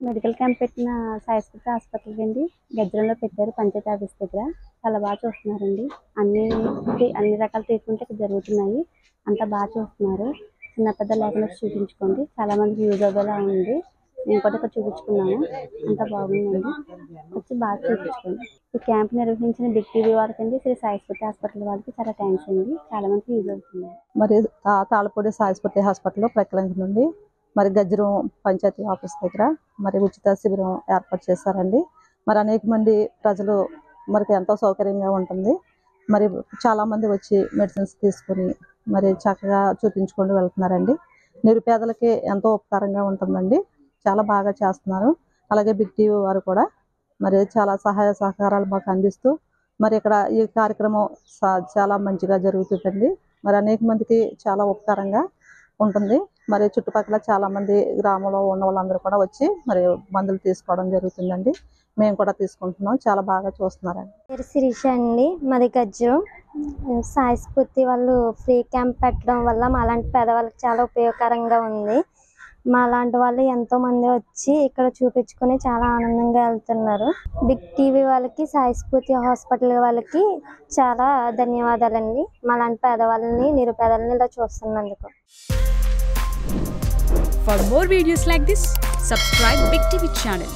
Medical camp పెట్టిన సాయిస్కృతి hospital అండి గజ్జరంలో పెట్టారు పంచాయతీ ఆఫీస్ దగ్గర. చాలా బాగా చూస్తున్నారండి. అన్ని రకాల ట్రీట్మెంట్ ఇక్కడ జరుగుతున్నాయి. అంతా బాగా చూస్తున్నారు. చిన్న పెద్ద లేకుండా చూపించుకోండి. చాలా మందికి యూజ్ అవ్వేలా ఉంది. నేను కూడా ఇక్కడ చూపించుకున్నాను. అంతా బాగుందండి. వచ్చి బాగా చూపించుకోండి. ఈ క్యాంప్ నిర్వహించిన బిగ్ టీవీ వారికి అండి, శ్రీ సాయిస్కృతి హాస్పిటల్ వారికి చాలా థ్యాంక్స్ అండి. చాలా మందికి యూజ్ అవుతుంది. మరి తాళపూడి సాయిస్కృతి హాస్పిటల్లో ప్రకటన నుండి మరి గజ్జరం పంచాయతీ ఆఫీస్ దగ్గర మరి ఉచిత శిబిరం ఏర్పాటు చేశారండి. మరి అనేక మంది ప్రజలు మనకి ఎంతో సౌకర్యంగా ఉంటుంది. మరి చాలా మంది వచ్చి మెడిసిన్స్ తీసుకొని మరి చక్కగా చూపించుకొని వెళ్తున్నారండి. నిరుపేదలకి ఎంతో ఉపకారంగా ఉంటుందండి. చాలా బాగా చేస్తున్నారు. అలాగే బిగ్ టీవీ వారు కూడా మరి చాలా సహాయ సహకారాలు మాకు అందిస్తూ మరి ఇక్కడ ఈ కార్యక్రమం చాలా మంచిగా జరుగుతుందండి. మరి అనేక మందికి చాలా ఉపకారంగా ఉంటుంది. మరి చుట్టుపక్కల చాలా మంది గ్రామంలో ఉన్న వాళ్ళందరూ కూడా వచ్చి మరి మందులు తీసుకోవడం జరుగుతుందండి. మేము కూడా తీసుకుంటున్నాం. చాలా బాగా చూస్తున్నారండి. పేరు శిరీష అండి, మాది గజ్జరం. సాయిస్కృతి వాళ్ళు ఫ్రీ క్యాంప్ పెట్టడం వల్ల మాలాంటి పేదవాళ్ళకి చాలా ఉపయోగకరంగా ఉంది. మాలాంటి వాళ్ళు ఎంతో మంది వచ్చి ఇక్కడ చూపించుకొని చాలా ఆనందంగా వెళ్తున్నారు. బిగ్ టీవీ వాళ్ళకి, సాయిస్కృతి హాస్పిటల్ వాళ్ళకి చాలా ధన్యవాదాలండి. మాలాంటి పేదవాళ్ళని, నిరుపేదలని ఇలా చూస్తున్నందుకు. For more videos like this, subscribe Big TV channel.